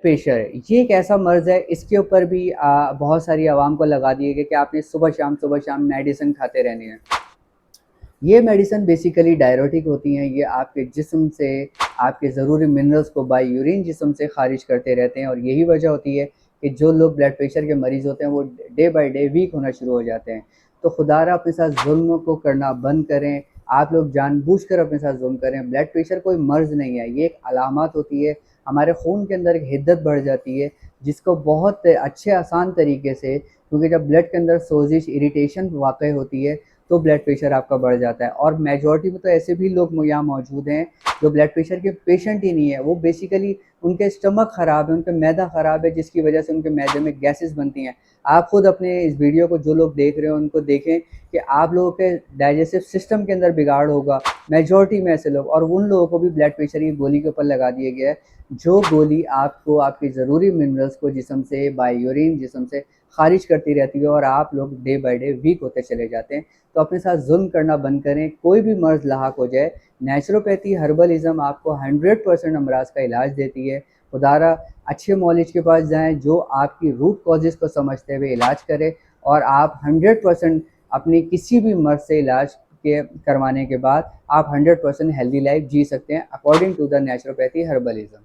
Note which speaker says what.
Speaker 1: Pressure है, ये एक ऐसा मर्ज़ है, इसके ऊपर भी बहुत सारी आवाम को लगा दिए गए कि आपने सुबह शाम मेडिसिन खाते रहने हैं। ये मेडिसिन बेसिकली डायरेटिक होती हैं, ये आपके जिस्म से आपके ज़रूरी मिनरल्स को बाय यूरिन जिस्म से खारिज करते रहते हैं, और यही वजह होती है कि जो लोग ब्लड प्रेशर के मरीज़ होते हैं वो डे बाय डे वीक होना शुरू हो जाते हैं। तो खुदारा अपने साथ जुल्म को करना बंद करें, आप लोग जानबूझकर अपने साथ जुल्म करें। ब्लड प्रेशर कोई मर्ज़ नहीं है, ये एक अलामत होती है, हमारे खून के अंदर एक हिद्दत बढ़ जाती है, जिसको बहुत अच्छे आसान तरीके से, क्योंकि जब ब्लड के अंदर सोजिश इरिटेशन वाक़ई होती है तो ब्लड प्रेशर आपका बढ़ जाता है। और मेजॉरिटी में तो ऐसे भी लोग यहाँ मौजूद हैं जो ब्लड प्रेशर के पेशेंट ही नहीं है, वो बेसिकली उनके स्टमक ख़राब है, उनका मैदा ख़राब है, जिसकी वजह से उनके मैदे में गैसेस बनती हैं। आप खुद अपने इस वीडियो को जो लोग देख रहे हो उनको देखें कि आप लोगों के डाइजेस्टिव सिस्टम के अंदर बिगाड़ होगा, मेजॉरिटी में ऐसे लोग, और उन लोगों को भी ब्लड प्रेशर की गोली के ऊपर लगा दिया गया है, जो गोली आपको आपके ज़रूरी मिनरल्स को जिस्म से बाय यूरिन जिस्म से खारिज करती रहती है, और आप लोग डे बाय डे वीक होते चले जाते हैं। तो अपने साथ जुल्म करना बंद करें, कोई भी मर्ज़ लाहक हो जाए, नेचुरोपैथी हर्बलिज़्म आपको 100% अमराज का इलाज देती है। खुदारा अच्छे मौलिज के पास जाएँ जो आपकी रूट कॉजेज़ को समझते हुए इलाज करे, और आप 100% अपनी किसी भी मर्ज़ से इलाज के करवाने के बाद आप 100% हेल्दी लाइफ जी सकते हैं अकॉर्डिंग टू द नेचुरोपैथी हर्बलिज़्म।